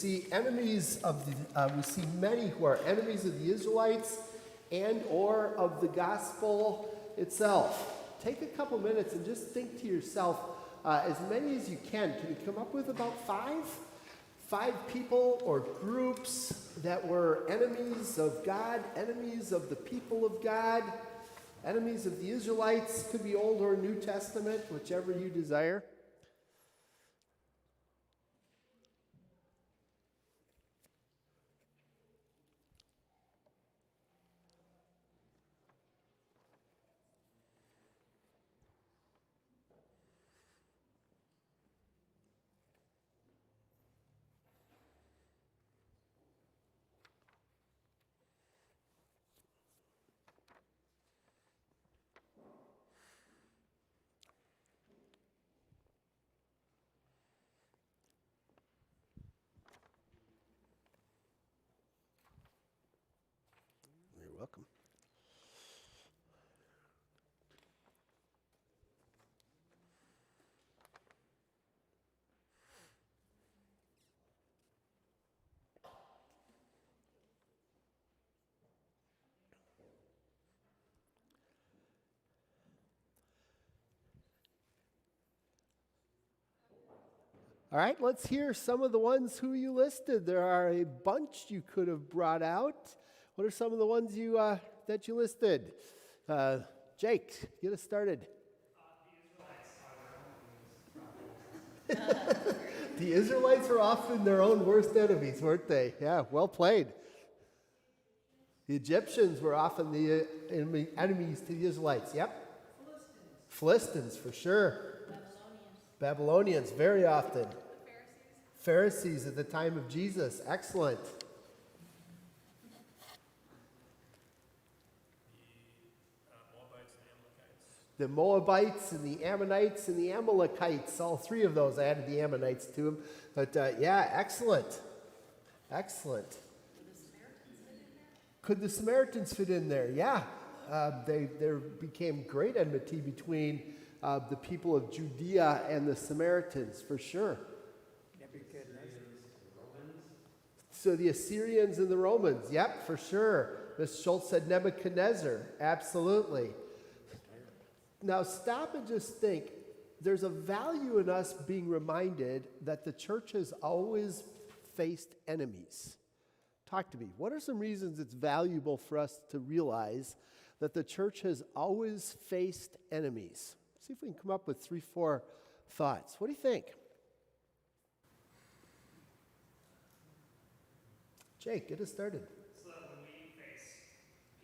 See we see many who are enemies of the Israelites and or of the gospel itself. Take a couple minutes and just think to yourself, as many as you can you come up with about five people or groups that were enemies of God, enemies of the people of God, enemies of the Israelites? Could be Old or New Testament, whichever you desire. You're welcome. All right, let's hear some of the ones who you listed. There are a bunch you could have brought out. What are some of the ones that you listed? Jake, get us started. The Israelites were often their own worst enemies, weren't they? Yeah, well played. The Egyptians were often the enemies to the Israelites. Yep. Philistines, for sure. Babylonians, very often. Pharisees at the time of Jesus, excellent. The Moabites and the Ammonites and the Amalekites, all three of those. I added the Ammonites to them. But yeah, excellent. Excellent. Could the Samaritans fit in there? Yeah. There became great enmity between the people of Judea and the Samaritans, for sure. So the Assyrians and the Romans, yep, for sure. Ms. Schultz said Nebuchadnezzar, absolutely. Now stop and just think, there's a value in us being reminded that the church has always faced enemies. Talk to me. What are some reasons it's valuable for us to realize that the church has always faced enemies? See if we can come up with 3-4 thoughts. What do you think? Jake, get us started. So that when we face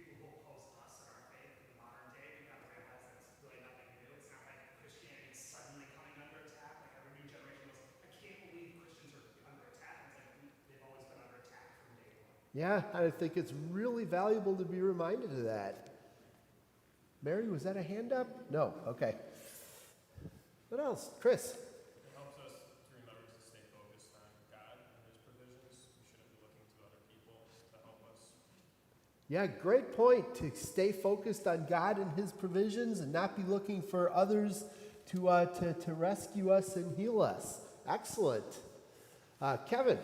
people who oppose us in our faith in the modern day, we got to realize that it's really nothing new. It's not like Christianity is suddenly coming under attack. Like every new generation goes, I can't believe Christians are under attack. It's like they've always been under attack from day one. Yeah, I think it's really valuable to be reminded of that. Mary, was that a hand up? No, okay. What else? Chris? It helps us to remember to stay focused on God and His provisions. We shouldn't be looking to other people to help us. Yeah, great point. To stay focused on God and His provisions and not be looking for others to rescue us and heal us. Excellent. Kevin?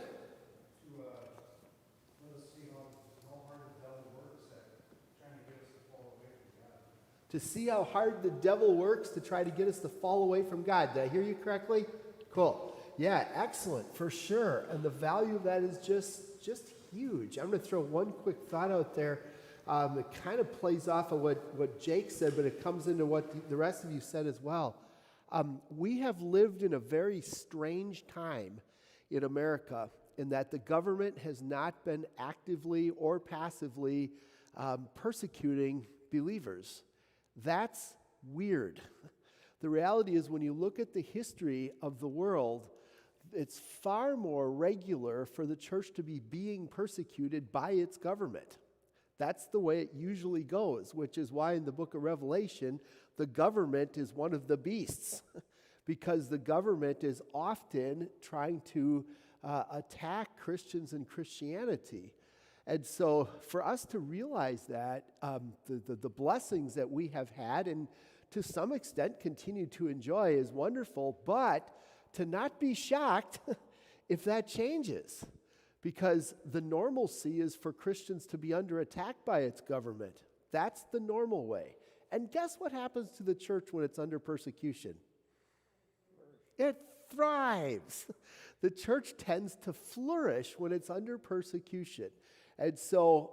To see how hard the devil works to try to get us to fall away from God. Did I hear you correctly? Cool. Yeah, excellent, for sure. And the value of that is just huge. I'm going to throw one quick thought out there. It kind of plays off of what Jake said, but it comes into what the rest of you said as well. We have lived in a very strange time in America in that the government has not been actively or passively persecuting believers. That's weird. The reality is when you look at the history of the world, it's far more regular for the church to be being persecuted by its government. That's the way it usually goes, which is why in the book of Revelation, the government is one of the beasts, because the government is often trying to attack Christians and Christianity. And so for us to realize that, the blessings that we have had and to some extent continue to enjoy is wonderful, but to not be shocked if that changes. Because the normalcy is for Christians to be under attack by its government. That's the normal way. And guess what happens to the church when it's under persecution? It thrives. The church tends to flourish when it's under persecution. And so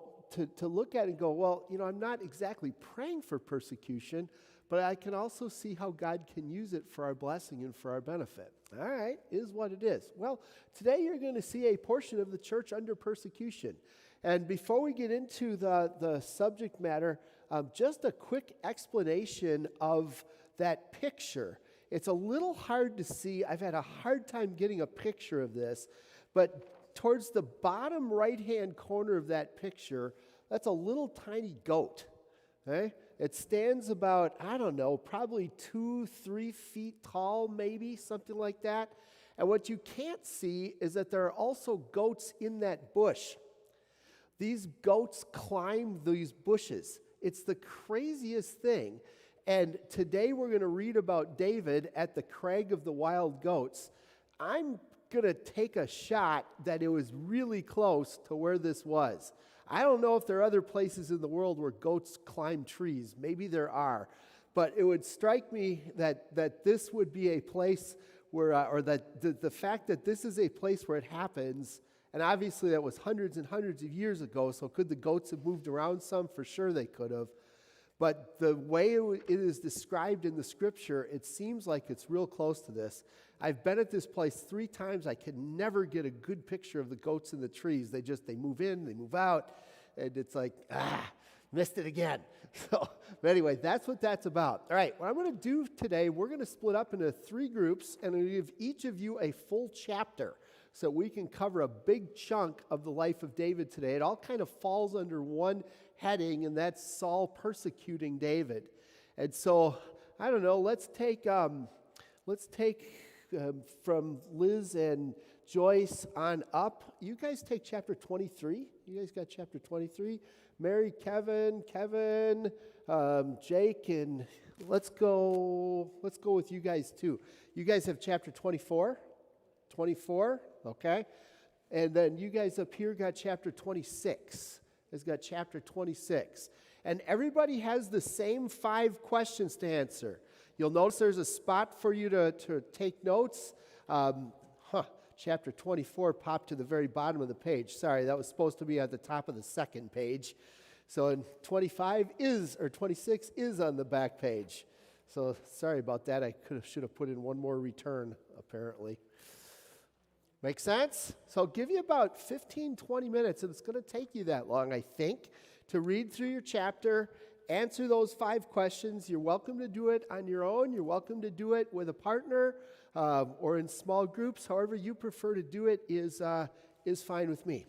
to look at it and go, well, I'm not exactly praying for persecution, but I can also see how God can use it for our blessing and for our benefit. All right, is what it is. Well, today you're going to see a portion of the church under persecution. And before we get into the subject matter, just a quick explanation of that picture. It's a little hard to see. I've had a hard time getting a picture of this, but towards the bottom right-hand corner of that picture, that's a little tiny goat. Okay? It stands about, probably 2-3 feet tall, maybe, something like that. And what you can't see is that there are also goats in that bush. These goats climb these bushes. It's the craziest thing. And today we're going to read about David at the crag of the wild goats. I'm going to take a shot that it was really close to where this was. I don't know if there are other places in the world where goats climb trees. Maybe there are. But it would strike me that this would be a place where, or that the fact that this is a place where it happens, and obviously that was hundreds and hundreds of years ago, so could the goats have moved around some? For sure they could have. But the way it is described in the scripture, it seems like it's real close to this. I've been at this place 3 times. I can never get a good picture of the goats in the trees. They move in, they move out, and it's like, missed it again. So, but anyway, that's what that's about. All right, what I'm going to do today, we're going to split up into 3 groups, and I'm going to give each of you a full chapter so we can cover a big chunk of the life of David today. It all kind of falls under one heading, and that's Saul persecuting David. And so, I don't know, let's take from Liz and Joyce on up. You guys take chapter 23. You guys got chapter 23. Mary, Kevin, Jake, and let's go with you guys too. You guys have chapter 24? 24, okay. And then you guys up here got chapter 26. Has got chapter 26. And everybody has the same 5 questions to answer. You'll notice there's a spot for you to take notes. Chapter 24 popped to the very bottom of the page. Sorry, that was supposed to be at the top of the second page. So in 26 is on the back page. So sorry about that. I should have put in one more return, apparently. Make sense? So I'll give you about 15, 20 minutes, and it's going to take you that long, I think, to read through your chapter, answer those 5 questions. You're welcome to do it on your own. You're welcome to do it with a partner or in small groups. However you prefer to do it is fine with me.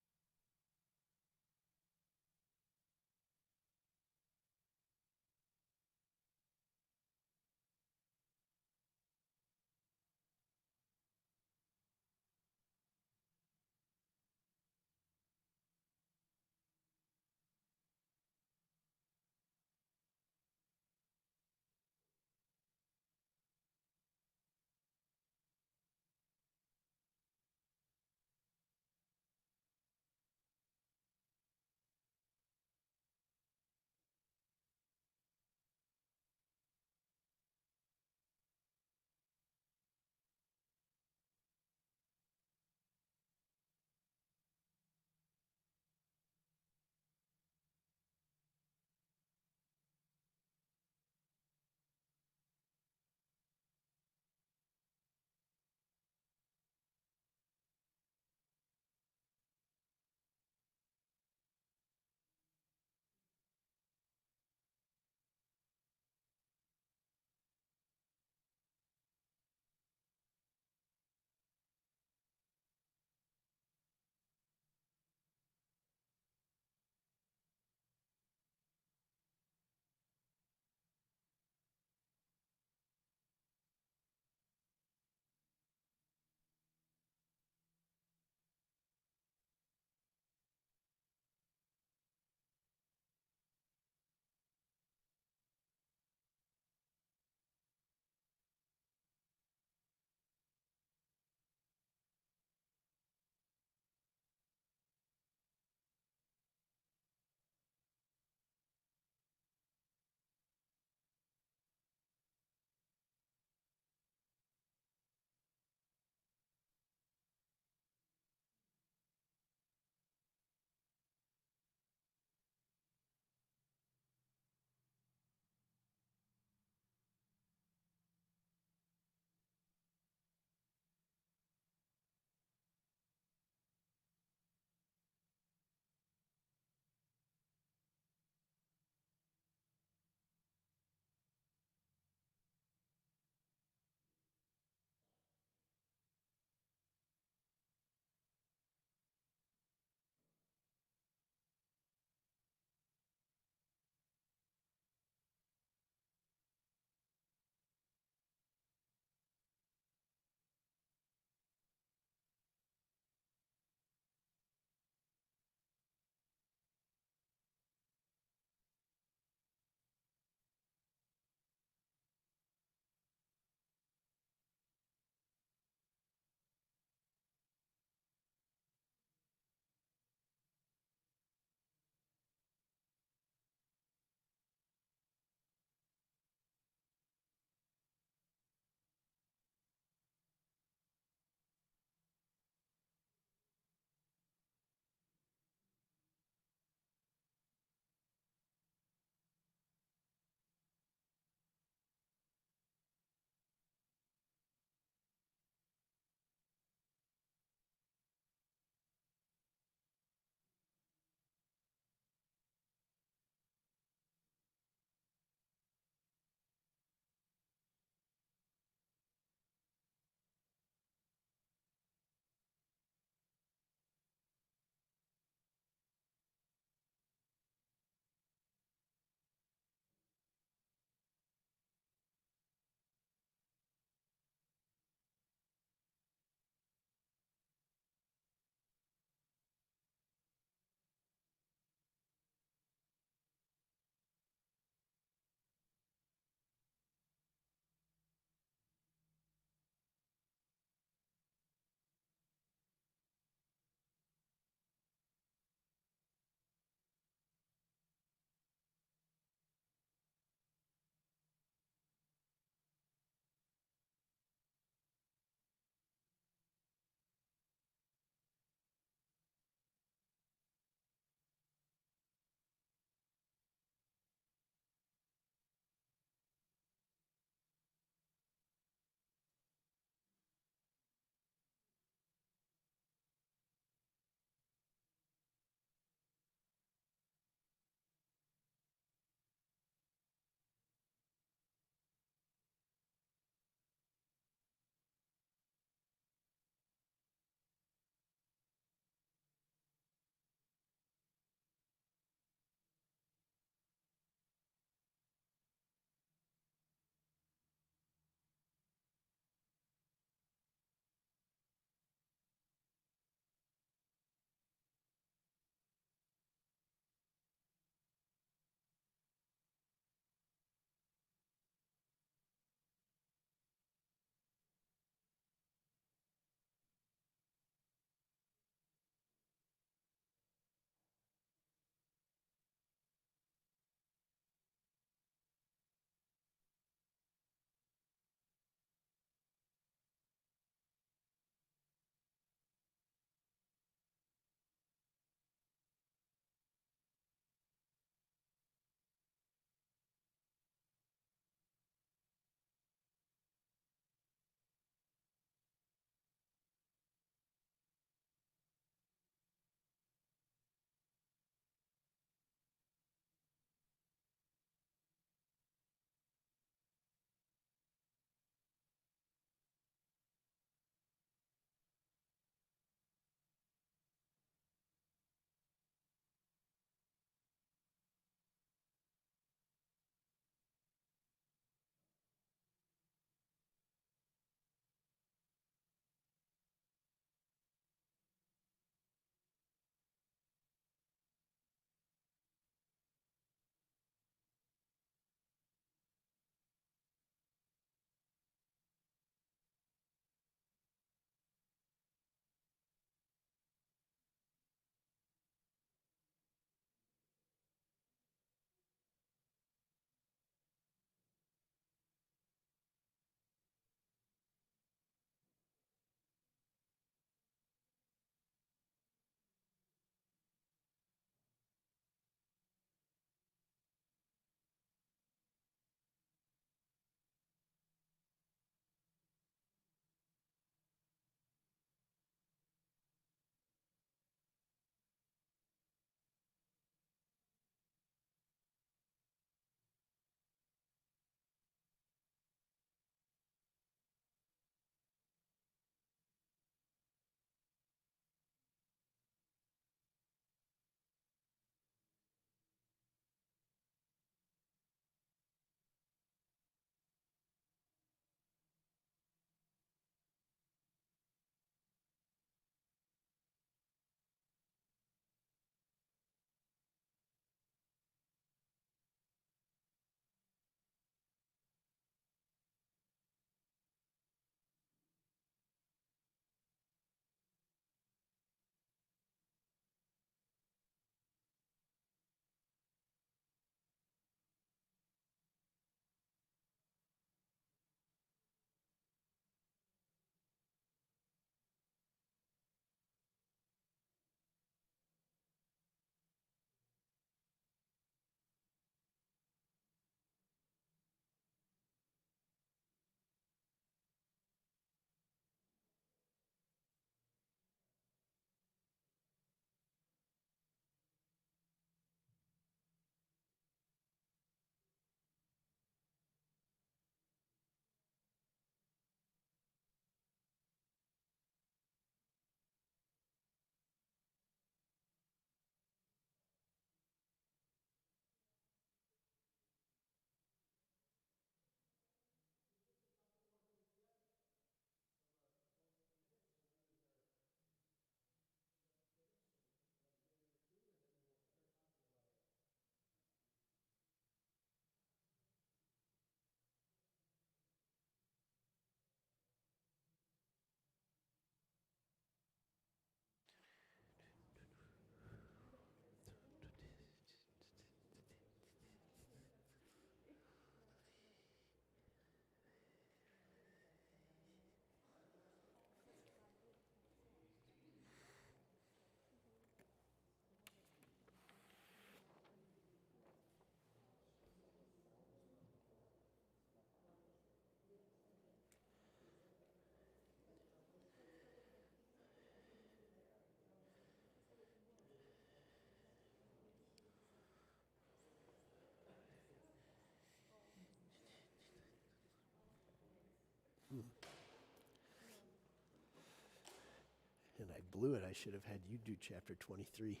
blew it. I should have had you do chapter 23.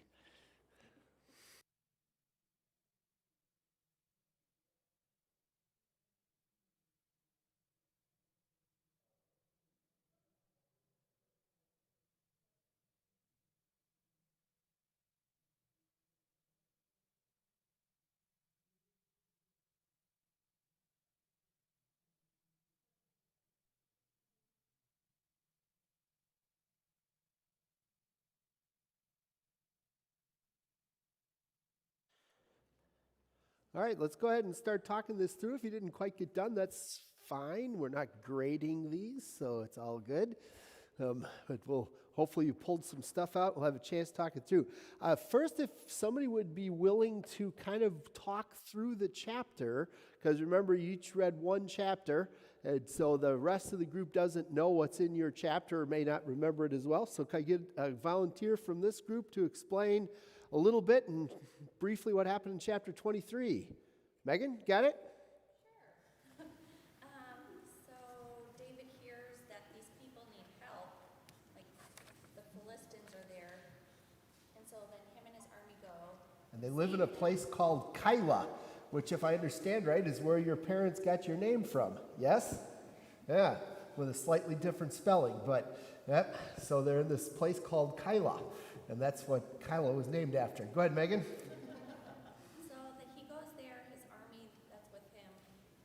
All right, let's go ahead and start talking this through. If you didn't quite get done, that's fine. We're not grading these, so it's all good. But hopefully you pulled some stuff out. We'll have a chance to talk it through. First, if somebody would be willing to kind of talk through the chapter, because remember, you each read one chapter, and so the rest of the group doesn't know what's in your chapter or may not remember it as well. So can I get a volunteer from this group to explain a little bit and briefly what happened in chapter 23? Megan, got it? So David hears that these people need help, like the Philistines are there, and so then him and his army go. And they live in a place called Kyla, which, if I understand right, is where your parents got your name from. Yes? Yeah, with a slightly different spelling, but yeah. So they're in this place called Kyla, and that's what Kyla was named after. Go ahead, Megan. So that he goes there, his army that's with him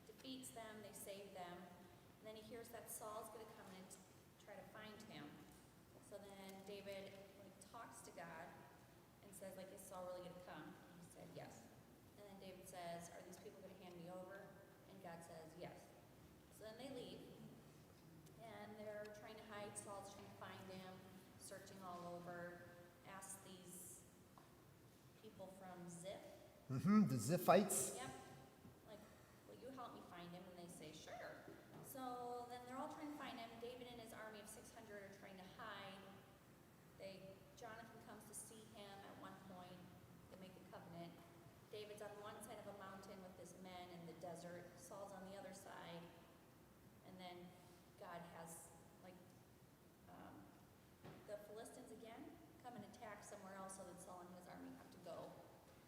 defeats them, they save them, and then he hears that Saul's going to come in and try to find him. So then David talks to God and says, is Saul really going to come? And he said, yes. And then David says, are these people going to hand me over? And God says, yes. So then they leave, and they're trying to hide. Saul's trying to find him, searching all over, ask these people from Ziph. The Ziphites. Yep. Will you help me find him? And they say, sure. So then they're all trying to find him. David and his army of 600 are trying to hide. Jonathan comes to see him at one point. They make a covenant. David's on one side of a mountain with his men in the desert. Saul's on the other side. And then God has, the Philistines again come and attack somewhere else, so that Saul and his army have to go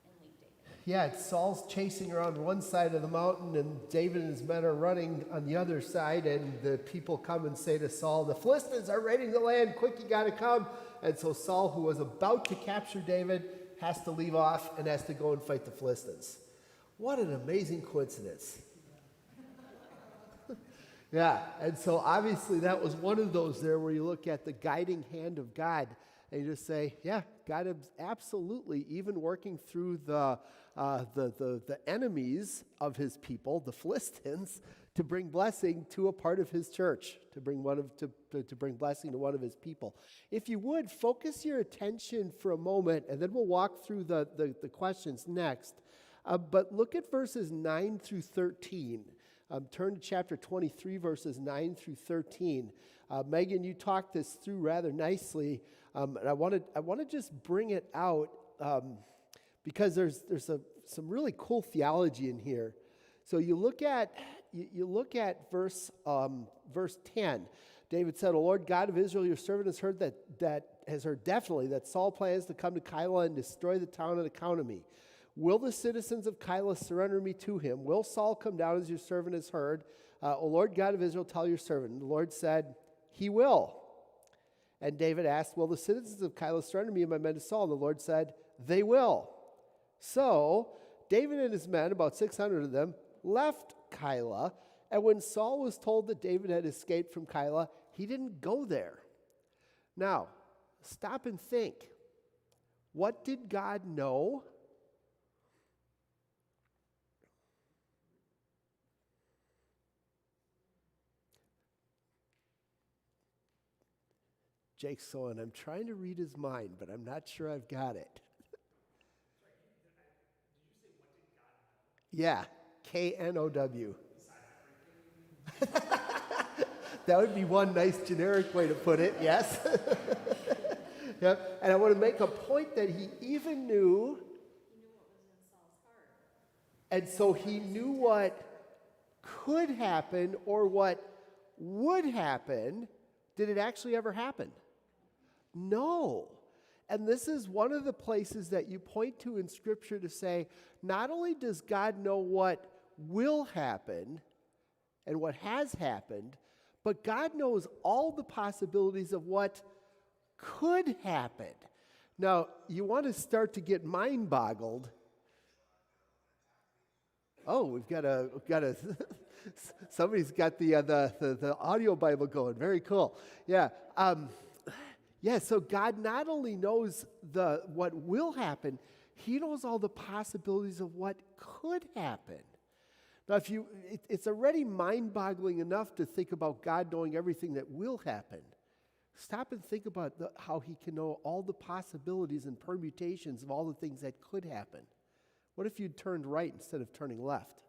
and leave David. Yeah, Saul's chasing around one side of the mountain, and David and his men are running on the other side, and the people come and say to Saul, the Philistines are raiding the land, quick, you got to come. And so Saul, who was about to capture David, has to leave off and has to go and fight the Philistines. What an amazing coincidence. Yeah, and so obviously that was one of those there where you look at the guiding hand of God and you just say, yeah, God is absolutely even working through the enemies of his people, the Philistines, to bring blessing to a part of his church, to bring blessing to one of his people. If you would, focus your attention for a moment, and then we'll walk through the questions next. But look at verses 9 through 13. Turn to chapter 23, verses 9 through 13. Megan, you talked this through rather nicely, and I want to just bring it out because there's some really cool theology in here. So you look at verse 10. David said, "O Lord God of Israel, your servant has heard definitely that Saul plans to come to Kyla and destroy the town on account of me. Will the citizens of Kyla surrender me to him? Will Saul come down as your servant has heard? O Lord God of Israel, tell your servant." And the Lord said, "He will." And David asked, "Will the citizens of Kyla surrender me and my men to Saul?" And the Lord said, "They will." So David and his men, about 600 of them, left Kyla. And when Saul was told that David had escaped from Kyla, he didn't go there. Now, stop and think. What did God know? Jake's going, I'm trying to read his mind, but I'm not sure I've got it. Did you say, what did God know? Yeah, K-N-O-W. That would be one nice generic way to put it, yes. Yep. And I want to make a point that he even knew. He knew what was in Saul's heart. And so he knew what could happen or what would happen. Did it actually ever happen? No. And this is one of the places that you point to in Scripture to say, not only does God know what will happen and what has happened, but God knows all the possibilities of what could happen. Now, you want to start to get mind-boggled. Oh, we've got a somebody's got the audio Bible going. Very cool. Yeah. So God not only knows what will happen, He knows all the possibilities of what could happen. Now, it's already mind-boggling enough to think about God knowing everything that will happen. Stop and think about how He can know all the possibilities and permutations of all the things that could happen. What if you'd turned right instead of turning left?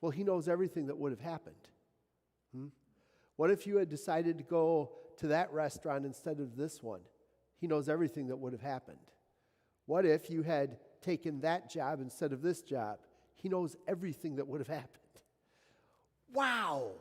Well, He knows everything that would have happened. What if you had decided to go to that restaurant instead of this one? He knows everything that would have happened. What if you had taken that job instead of this job? He knows everything that would have happened. Wow!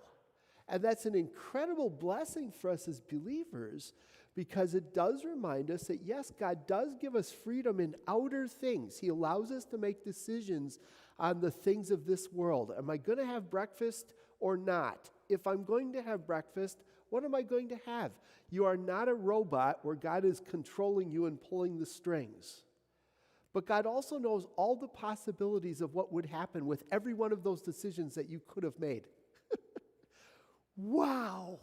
And that's an incredible blessing for us as believers, because it does remind us that, yes, God does give us freedom in outer things. He allows us to make decisions on the things of this world. Am I going to have breakfast or not? If I'm going to have breakfast, what am I going to have? You are not a robot where God is controlling you and pulling the strings. But God also knows all the possibilities of what would happen with every one of those decisions that you could have made. Wow.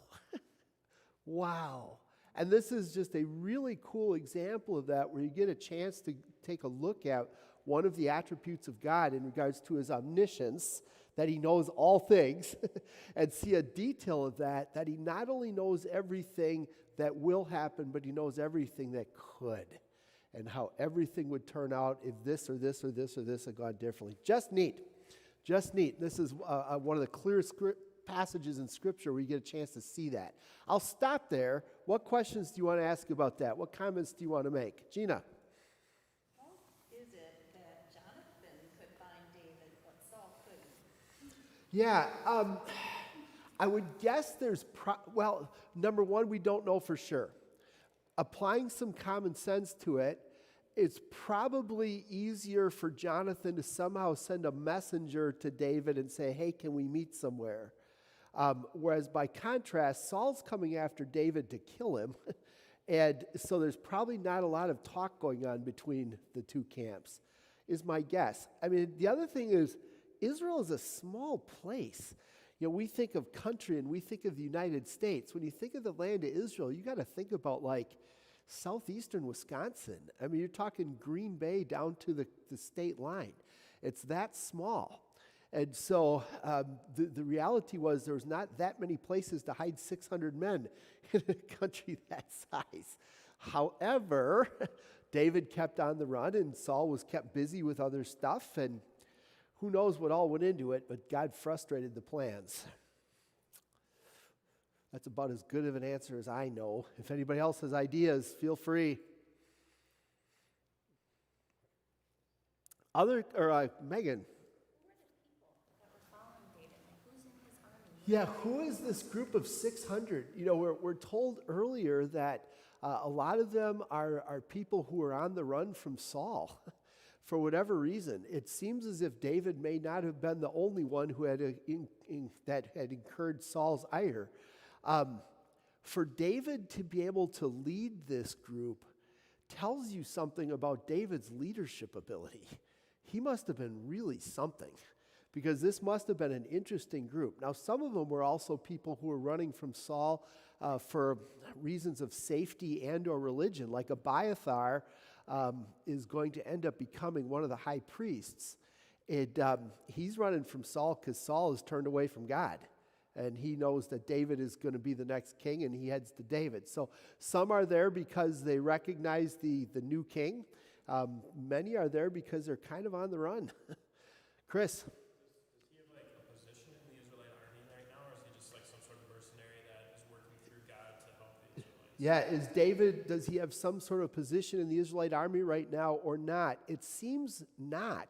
Wow. And this is just a really cool example of that, where you get a chance to take a look at one of the attributes of God in regards to His omniscience, that He knows all things, and see a detail of that He not only knows everything that will happen, but He knows everything that could, and how everything would turn out if this or this or this or this had gone differently. Just neat. Just neat. This is one of the clearest passages in Scripture where you get a chance to see that. I'll stop there. What questions do you want to ask about that? What comments do you want to make? Gina? How is it that Jonathan could find David, but Saul couldn't? Yeah, I would guess there's, number one, we don't know for sure. Applying some common sense to it, it's probably easier for Jonathan to somehow send a messenger to David and say, hey, can we meet somewhere? Whereas by contrast, Saul's coming after David to kill him. And so there's probably not a lot of talk going on between the two camps, is my guess. I mean, the other thing is, Israel is a small place. You know, we think of country and we think of the United States. When you think of the land of Israel, you got to think about like southeastern Wisconsin. I mean, you're talking Green Bay down to the state line. It's that small. And so the reality was there was not that many places to hide 600 men in a country that size. However, David kept on the run and Saul was kept busy with other stuff, and who knows what all went into it, but God frustrated the plans. That's about as good of an answer as I know. If anybody else has ideas, feel free. Megan. Yeah, who is this group of 600? You know, we're told earlier that a lot of them are people who are on the run from Saul for whatever reason. It seems as if David may not have been the only one who had that had incurred Saul's ire. For David to be able to lead this group tells you something about David's leadership ability. He must have been really something, because this must have been an interesting group. Now, some of them were also people who were running from Saul for reasons of safety and or religion, like Abiathar is going to end up becoming one of the high priests. He's running from Saul because Saul has turned away from God, and he knows that David is going to be the next king, and he heads to David. So some are there because they recognize the new king. Many are there because they're kind of on the run. Chris? Does he have like a position in the Israelite army right now, or is he just like some sort of mercenary that is working through God to help the Israelites? Does he have some sort of position in the Israelite army right now or not? It seems not.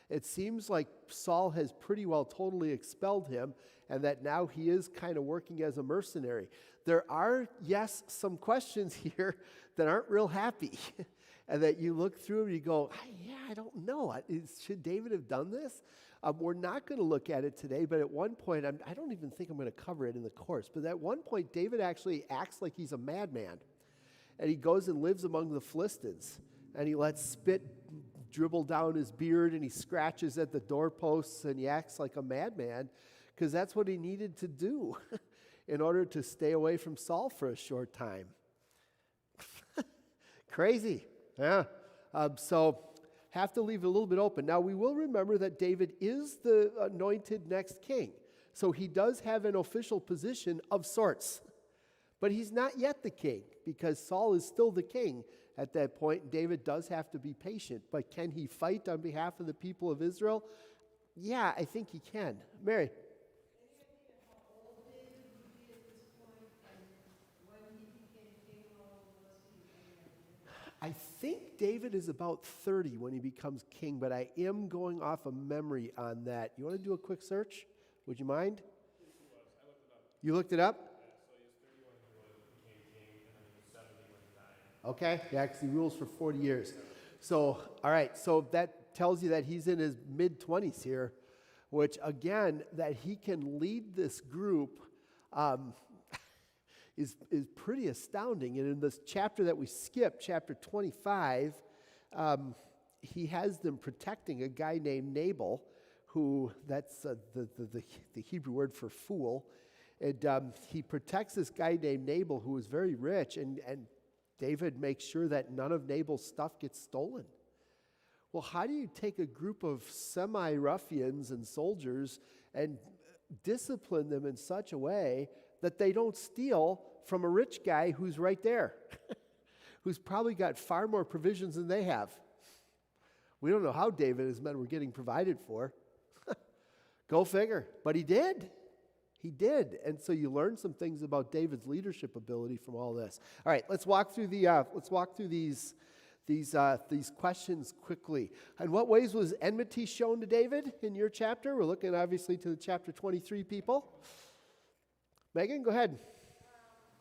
It seems like Saul has pretty well totally expelled him, and that now he is kind of working as a mercenary. there are, yes, some questions here that aren't real happy. And that you look through and you go, yeah, I don't know. Should David have done this? We're not going to look at it today, but at one point, I don't even think I'm going to cover it in the course, but at one point, David actually acts like he's a madman. And he goes and lives among the Philistines. And he lets spit dribble down his beard, and he scratches at the doorposts, and he acts like a madman, because that's what he needed to do in order to stay away from Saul for a short time. Crazy. Yeah. So have to leave it a little bit open. Now, we will remember that David is the anointed next king. So he does have an official position of sorts. But he's not yet the king, because Saul is still the king at that point. David does have to be patient. But can he fight on behalf of the people of Israel? Yeah, I think he can. Mary? I think David is about 30 when he becomes king, but I am going off of memory on that. You want to do a quick search? Would you mind? I looked it up. You looked it up? Yeah, so he was 31 when he became king, and then he was 70 when he died. Okay, yeah, because he rules for 40 years. So, all right, so that tells you that he's in his mid-20s here, which, again, that he can lead this group is pretty astounding. And in this chapter that we skipped, chapter 25, he has them protecting a guy named Nabal, who, that's the Hebrew word for fool. And he protects this guy named Nabal, who is very rich, and David makes sure that none of Nabal's stuff gets stolen. Well, how do you take a group of semi-ruffians and soldiers and discipline them in such a way that they don't steal from a rich guy who's right there, who's probably got far more provisions than they have? We don't know how David and his men were getting provided for. Go figure. But he did. He did. And so you learn some things about David's leadership ability from all this. All right, let's walk through these questions quickly. In what ways was enmity shown to David in your chapter? We're looking obviously to the chapter 23 people. Megan, go ahead.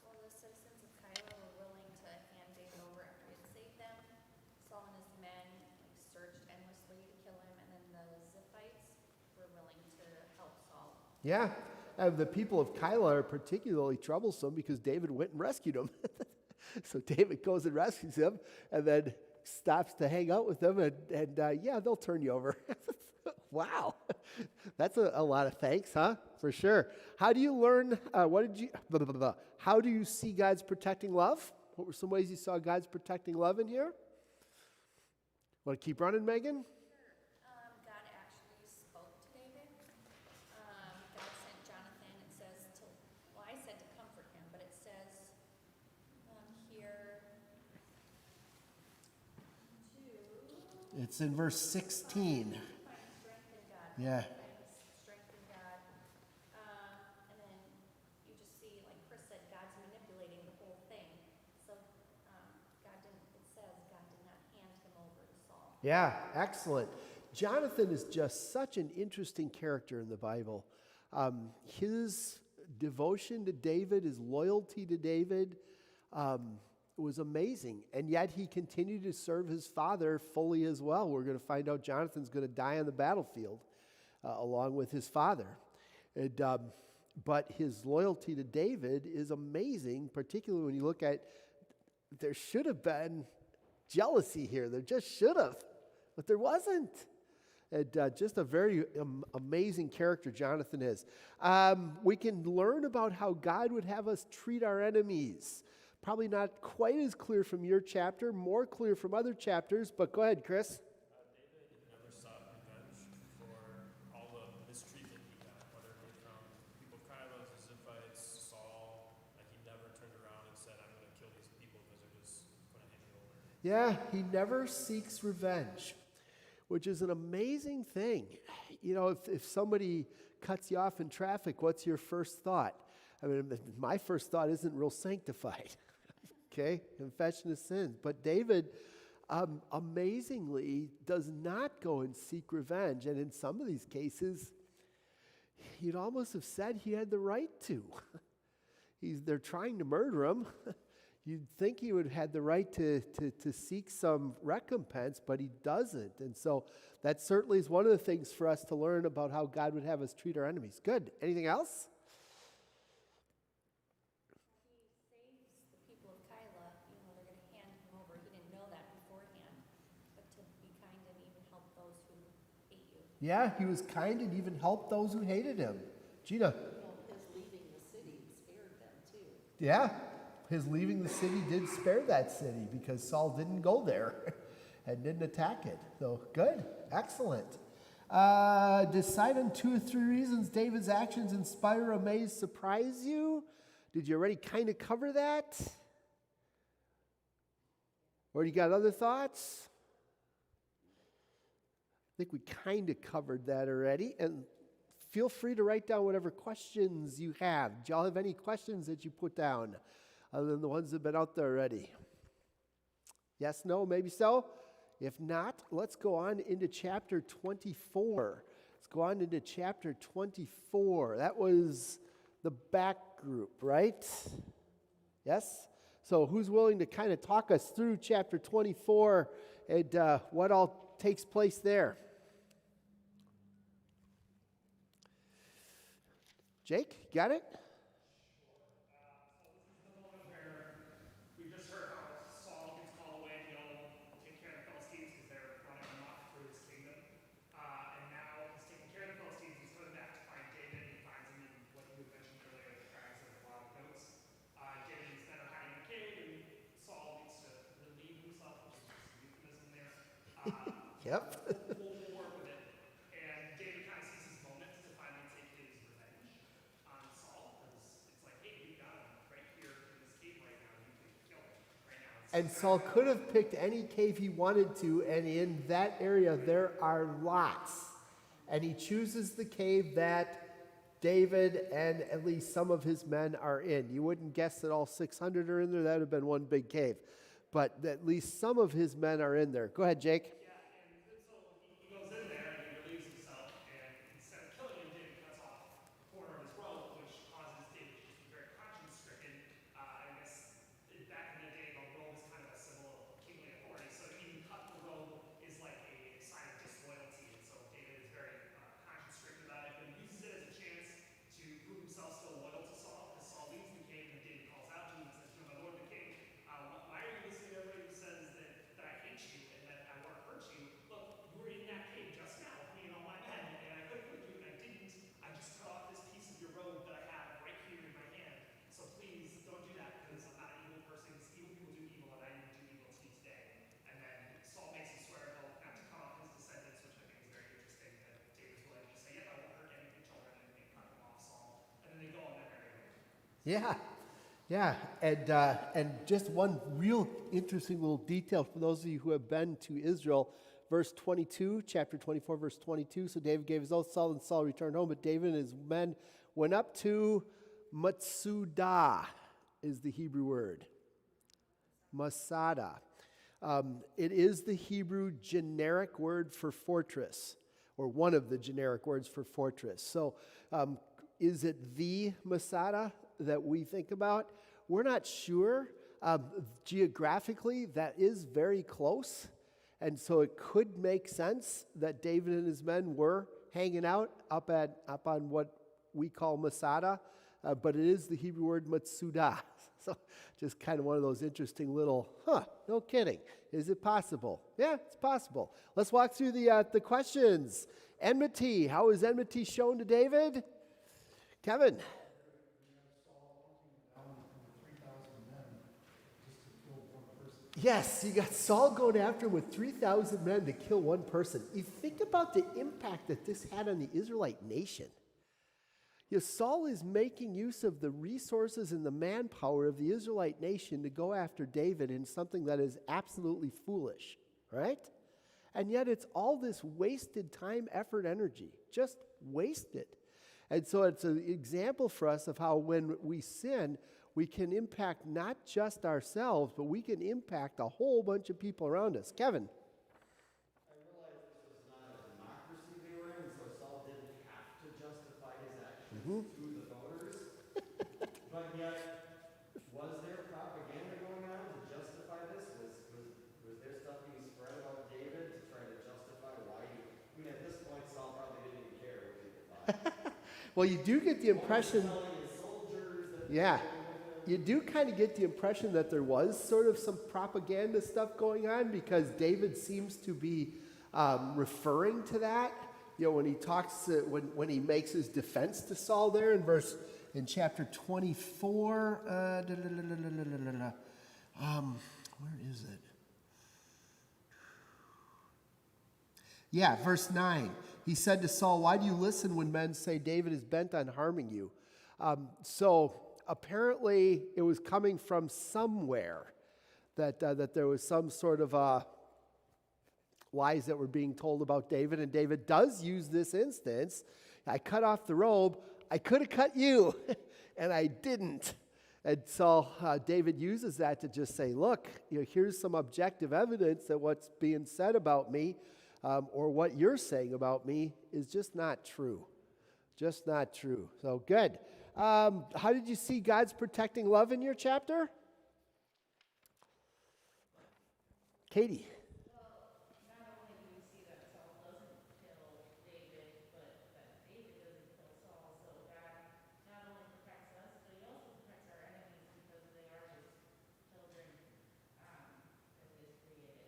Well, the citizens of Kyla were willing to hand David over after he had saved them. Saul and his men searched endlessly to kill him, and then the Ziphites were willing to help Saul. Yeah, the people of Kyla are particularly troublesome because David went and rescued them. So David goes and rescues him, and then stops to hang out with them, and yeah, they'll turn you over. Wow, that's a lot of thanks, huh? For sure. How do you learn? How do you see God's protecting love? What were some ways you saw God's protecting love in here? Want to keep running, Megan? God actually spoke to David. God sent Jonathan, it says, I said to comfort him, but it says here to... It's in verse 16. Strengthen God. Yeah. Strengthen God. And then you just see, like Chris said, God's manipulating the whole thing. So it says God did not hand him over to Saul. Yeah, excellent. Jonathan is just such an interesting character in the Bible. His devotion to David, his loyalty to David, was amazing. And yet he continued to serve his father fully as well. We're going to find out Jonathan's going to die on the battlefield along with his father. But his loyalty to David is amazing, particularly when you look at, there should have been jealousy here. There just should have, but there wasn't. And just a very amazing character Jonathan is. We can learn about how God would have us treat our enemies. Probably not quite as clear from your chapter, more clear from other chapters, but go ahead, Chris. David never sought revenge for all the mistreatment he got, whether it be from people of Kyla, the Ziphites, Saul. Like, he never turned around and said, I'm going to kill these people because they're just going to hand me over. Yeah, he never seeks revenge, which is an amazing thing. You know, if somebody cuts you off in traffic, what's your first thought? I mean, my first thought isn't real sanctified. Okay, confession of sins. But David amazingly does not go and seek revenge. And in some of these cases, you'd almost have said he had the right to. they're trying to murder him. You'd think he would have had the right to seek some recompense, but he doesn't. And so that certainly is one of the things for us to learn about how God would have us treat our enemies. Good. Anything else? He saves the people of Kyla, even though they're going to hand him over. He didn't know that beforehand, but to be kind and even help those who hate you. Yeah, he was kind and even helped those who hated him. Gina. His leaving the city spared them too. Yeah, his leaving the city did spare that city because Saul didn't go there and didn't attack it. So good, excellent. Decide on 2 or 3 reasons David's actions inspire, amaze, surprise you. Did you already kind of cover that? Or you got other thoughts? I think we kind of covered that already. And feel free to write down whatever questions you have. Do y'all have any questions that you put down other than the ones that have been out there already? Yes, no, maybe so? If not, let's go on into chapter 24. Let's go on into chapter 24. That was the back group, right? Yes? So who's willing to kind of talk us through chapter 24 and what all takes place there? Jake, got it? So this is the moment where we just heard how Saul gets called away to go take care of the Philistines because they're running amok through his kingdom. And now he's taking care of the Philistines. He's coming back to find David. He finds him in what you mentioned earlier, the crags of the wild goats. David and his men are hiding in a cave, and Saul needs to relieve himself, which is just a euphemism there. Yep. We'll work with it. And David kind of sees his moment to finally take his revenge on Saul, because it's like, hey, you got him right here in this cave right now. You can kill him right now. And Saul could have picked any cave he wanted to, and in that area there are lots. And he chooses the cave that David and at least some of his men are in. You wouldn't guess that all 600 are in there. That would have been one big cave. But at least some of his men are in there. Go ahead, Jake. Yeah, and so he goes in there and he relieves himself, and instead of killing him, David cuts off a corner of his robe, which causes David to just be very conscience-stricken. I guess back in the day, the robe is kind of a symbol of kingly authority, so to even cut the robe is like a sign of disloyalty, and so David is very conscience-stricken about it, but he uses it as a chance to prove himself still loyal to Saul, because Saul leaves the cave, and David calls out to him and says, "You know, my lord, the king, why are you listening to everybody who says that I hate you and that I want to hurt you? Look, you were in that cave just now with me and all my men, and I could have killed you, and I didn't. I just cut off this piece of your robe that I have right here in my hand. So please don't do that, because I'm not an evil person. Evil people do evil, and I didn't do evil to you today." And then Saul makes him swear not to cut off his descendants, which I think is very interesting, that David's willing to say, "Yep, I won't hurt any of your children," and cut them off, Saul. And then they go and they're married. Yeah, yeah, and just one real interesting little detail for those of you who have been to Israel, verse 22, chapter 24, verse 22. So David gave his oath to Saul, and Saul returned home, but David and his men went up to Matsudah, is the Hebrew word. Masada. It is the Hebrew generic word for fortress, or one of the generic words for fortress. So is it the Masada that we think about? We're not sure. Geographically, that is very close. And so it could make sense that David and his men were hanging out up on what we call Masada, but it is the Hebrew word Matsudah. So just kind of one of those interesting little, no kidding. Is it possible? Yeah, it's possible. Let's walk through the questions. Enmity. How is enmity shown to David? Kevin. Yes, you got Saul going after him with 3,000 men to kill one person. You think about the impact that this had on the Israelite nation. You know, Saul is making use of the resources and the manpower of the Israelite nation to go after David in something that is absolutely foolish, right? And yet it's all this wasted time, effort, energy, just wasted. And so it's an example for us of how when we sin, we can impact not just ourselves, but we can impact a whole bunch of people around us. Kevin. I realized this was not a democracy they were in, so Saul didn't have to justify his actions to the voters. But yet, Well, you do get the impression, yeah, you do kind of get the impression that there was sort of some propaganda stuff going on because David seems to be referring to that. You know, when he talks, when he makes his defense to Saul there in chapter 24. Where is it? Yeah, verse 9. He said to Saul, "Why do you listen when men say David is bent on harming you?" So apparently it was coming from somewhere that there was some sort of lies that were being told about David. And David does use this instance. I cut off the robe. I could have cut you, and I didn't. And so David uses that to just say, look, you know, here's some objective evidence that what's being said about me or what you're saying about me is just not true. Just not true. So good. How did you see God's protecting love in your chapter? Katie. Not only do we see that Saul doesn't kill David, but that David doesn't kill Saul, so God not only protects us, but he also protects our enemies because they are his children that he has created.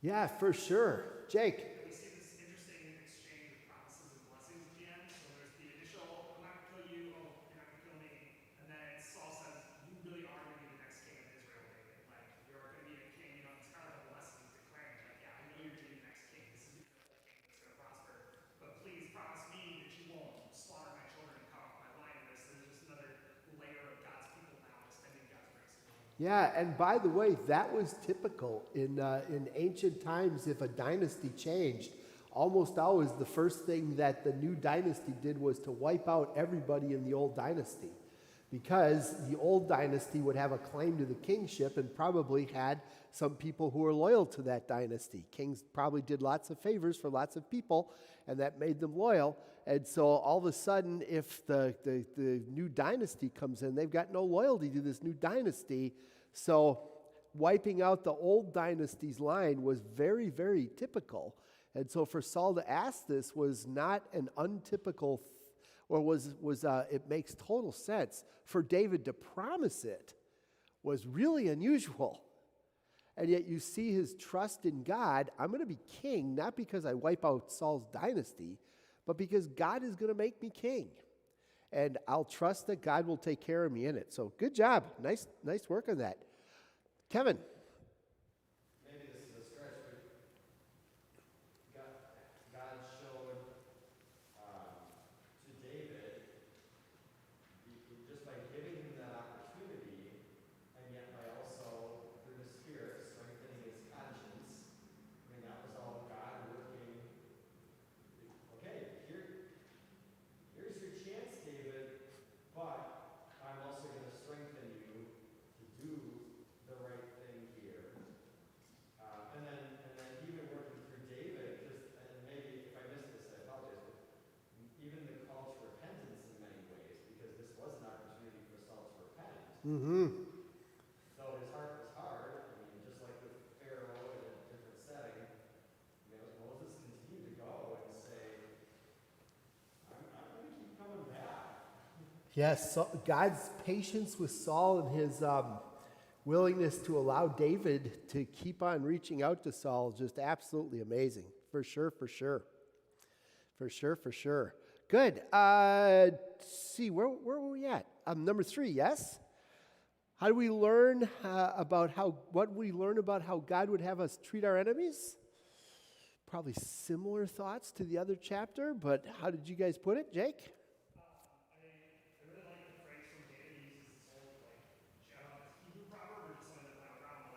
Yeah, for sure. Jake. We see this interesting exchange of promises and blessings at the end. So there's the initial, I'm not going to kill you, oh, you're not going to kill me. And then Saul says, you really are going to be the next king of Israel, David. Like, you're going to be a king. You know, it's kind of a blessing he's declaring. Like, yeah, I know you're going to be the next king. This is the king that's going to prosper. But please promise me that you won't slaughter my children and cut off my line of this. There's just another layer of God's people now extending God's grace. Yeah, and by the way, that was typical in ancient times. If a dynasty changed, almost always the first thing that the new dynasty did was to wipe out everybody in the old dynasty, because the old dynasty would have a claim to the kingship and probably had some people who were loyal to that dynasty. Kings probably did lots of favors for lots of people, and that made them loyal. And so all of a sudden, if the new dynasty comes in, they've got no loyalty to this new dynasty. So wiping out the old dynasty's line was very, very typical. And so for Saul to ask this was not an untypical, it makes total sense. For David to promise it was really unusual. And yet you see his trust in God. I'm going to be king, not because I wipe out Saul's dynasty, but because God is going to make me king. And I'll trust that God will take care of me in it. So good job. Nice work on that. Kevin. Maybe this is a stretch, but God showed to David, just by giving him that opportunity, and yet by also, through the Spirit, strengthening his conscience. I mean, that was all God working. Okay, here's your chance, David, but I'm also going to strengthen you to do the right thing here. And then even working through David, and maybe if I missed this, I apologize, but even the call to repentance in many ways, because this was an opportunity for Saul to repent. Mm-hmm. Though his heart was hard, I mean, just like with Pharaoh in a different setting, Moses continued to go and say, I'm going to keep coming back. Yes, so God's patience with Saul and his willingness to allow David to keep on reaching out to Saul is just absolutely amazing. For sure. Good. Let's see, where were we at? Number 3, yes? How do we learn what we learn about how God would have us treat our enemies? Probably similar thoughts to the other chapter, but how did you guys put it, Jake? I really like the phrase from David. He uses this old, I don't know if it's Hebrew proverb or just something that went around,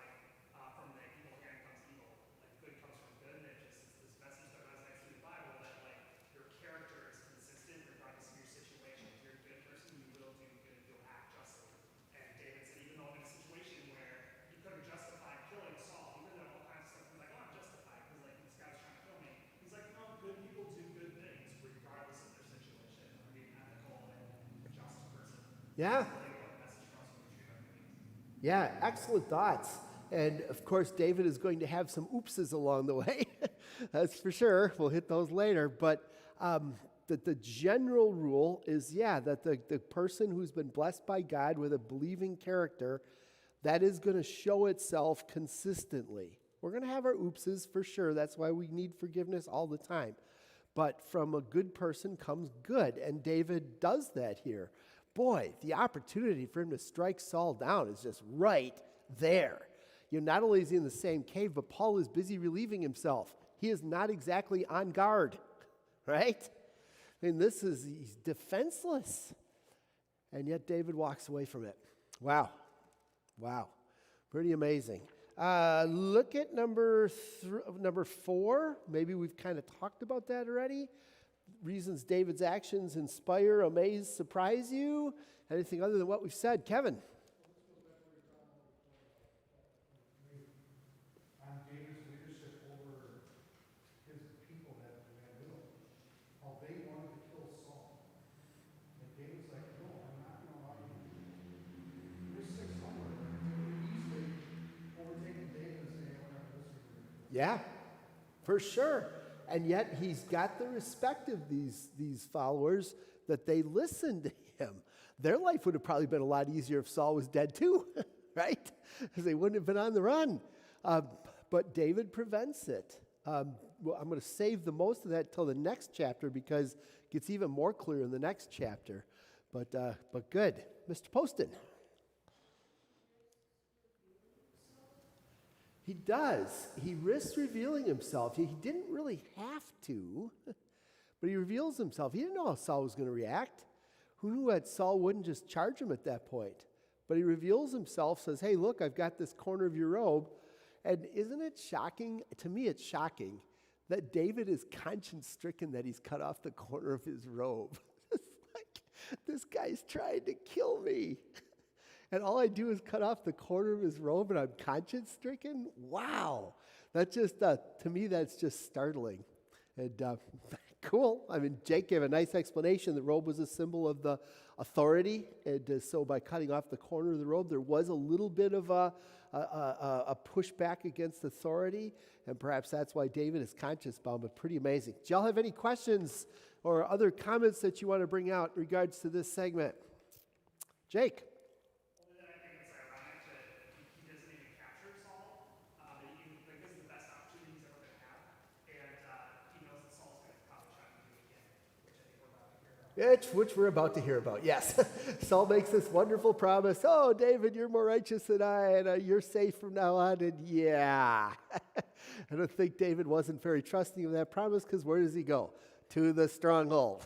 from the evil hand comes evil. Like, good comes from good, and it's this message that resonates through the Bible that, your character is consistent regardless of your situation. If you're a good person, you will do good, you'll act justly. And David said, even though I'm in a situation where he could have justified killing Saul, even though all kinds of stuff, he's like, oh, I'm justified, because, this guy's trying to kill me. He's like, no, good people do good things regardless of their situation. I'm being ethical and just person. Yeah. Yeah, excellent thoughts. And of course, David is going to have some oopses along the way. That's for sure. We'll hit those later. But that the general rule is, that the person who's been blessed by God with a believing character, that is going to show itself consistently. We're going to have our oopses for sure. That's why we need forgiveness all the time. But from a good person comes good, and David does that here. Boy, the opportunity for him to strike Saul down is just right there. Not only is he in the same cave, but Paul is busy relieving himself. He is not exactly on guard, right? He's defenseless. And yet David walks away from it. Wow. Pretty amazing. Look at number 4. Maybe we've kind of talked about that already. Reasons David's actions inspire, amaze, surprise you. Anything other than what we've said? Kevin. On David's leadership over his people that knew him, how they wanted to kill Saul. And David's like, no, I'm not going to allow you. There's 600. Easily overtaking David and saying, whatever, this is ridiculous. Yeah, for sure. And yet he's got the respect of these followers that they listen to him. Their life would have probably been a lot easier if Saul was dead too, right? Because they wouldn't have been on the run. But David prevents it. Well, I'm going to save the most of that till the next chapter because it gets even more clear in the next chapter. But good. Mr. Poston. He does. He risks revealing himself. He didn't really have to, but he reveals himself. He didn't know how Saul was going to react. Who knew that Saul wouldn't just charge him at that point? But he reveals himself, says, hey, look, I've got this corner of your robe. And isn't it shocking? To me, it's shocking that David is conscience-stricken that he's cut off the corner of his robe. It's like, this guy's trying to kill me. And all I do is cut off the corner of his robe and I'm conscience-stricken? Wow. That just, to me, that's just startling. And cool. I mean, Jake gave a nice explanation. The robe was a symbol of the authority. And so by cutting off the corner of the robe, there was a little bit of a pushback against authority. And perhaps that's why David is conscience-bound, but pretty amazing. Do y'all have any questions or other comments that you want to bring out in regards to this segment? Jake? Which we're about to hear about, yes. Saul makes this wonderful promise, oh, David, you're more righteous than I, and you're safe from now on, and yeah. I don't think David wasn't very trusting of that promise, because where does he go? To the stronghold.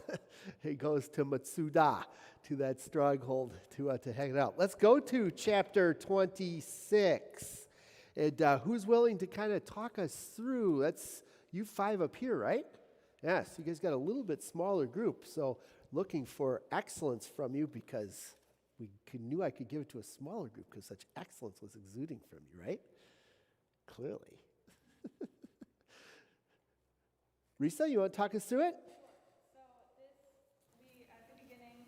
He goes to Matsuda, to that stronghold, to hang it out. Let's go to chapter 26. And who's willing to kind of talk us through? That's you 5 up here, right? Yes, you guys got a little bit smaller group, so looking for excellence from you because knew I could give it to a smaller group because such excellence was exuding from you, right? Clearly. Risa, you want to talk us through it? So at the beginning,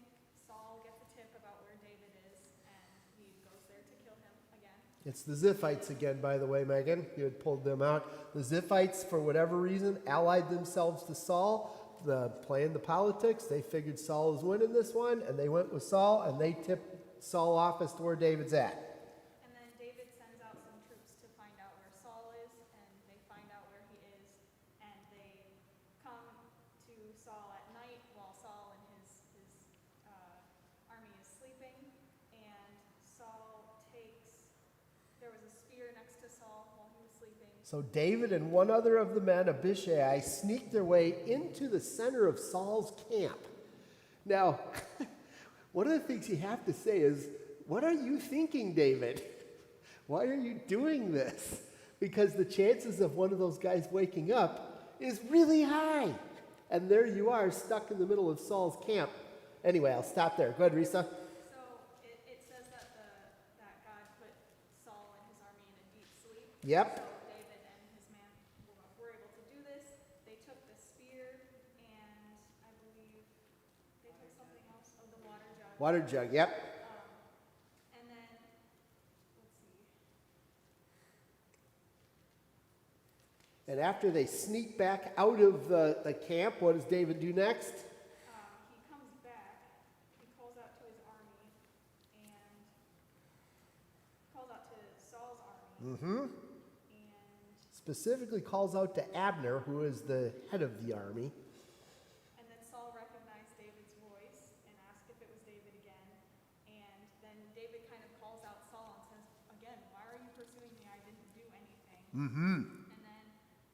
Saul gets a tip about where David is, and he goes there to kill him again. It's the Ziphites again, by the way, Megan. You had pulled them out. The Ziphites, for whatever reason, allied themselves to Saul. Playing the politics, they figured Saul was winning this one, and they went with Saul, and they tipped Saul off as to where David's at. And then David sends out some troops to find out where Saul is, and they find out where he is, and they come to Saul at night while Saul and his army is sleeping, and there was a spear next to Saul while he was sleeping. So David and one other of the men, Abishai, sneak their way into the center of Saul's camp. Now, one of the things you have to say is, what are you thinking, David? Why are you doing this? Because the chances of one of those guys waking up is really high. And there you are, stuck in the middle of Saul's camp. Anyway, I'll stop there. Go ahead, Risa. So it says that God put Saul and his army in a deep sleep. Yep. So David and his man were able to do this. They took the spear, and I believe they took something else. Oh, the water jug. Water jug, yep. And then, let's see. And after they sneak back out of the camp, what does David do next? Mm-hmm. And Specifically calls out to Abner, who is the head of the army. And then Saul recognized David's voice and asked if it was David again. And then David kind of calls out Saul and says, again, why are you pursuing me? I didn't do anything. Mm-hmm. And then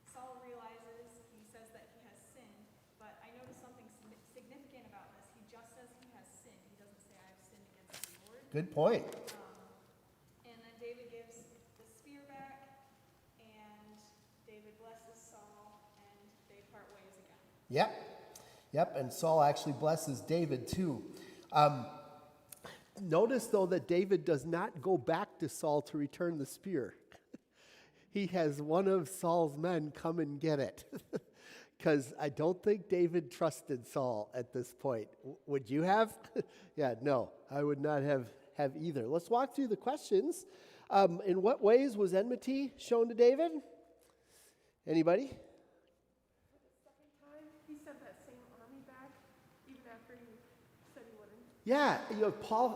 Saul realizes, he says that he has sinned. But I noticed something significant about this. He just says he has sinned. He doesn't say, I have sinned against the Lord. Good point. And then David gives the spear back, and David blesses Saul, and they part ways again. Yep. Yep, and Saul actually blesses David too. Notice though that David does not go back to Saul to return the spear. He has one of Saul's men come and get it. Because I don't think David trusted Saul at this point. Would you have? Yeah, no, I would not have either. Let's walk through the questions. In what ways was enmity shown to David? Anybody? Second time, he sent that same army back, even after he said he wouldn't. Yeah,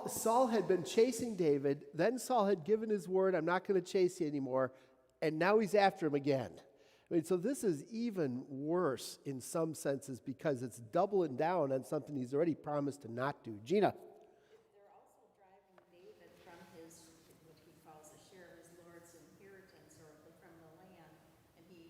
Saul had been chasing David. Then Saul had given his word, I'm not going to chase you anymore. And now he's after him again. I mean, so this is even worse in some senses because it's doubling down on something he's already promised to not do. Gina. They're also driving David from his, what he calls a share of his Lord's inheritance, or from the land. And he,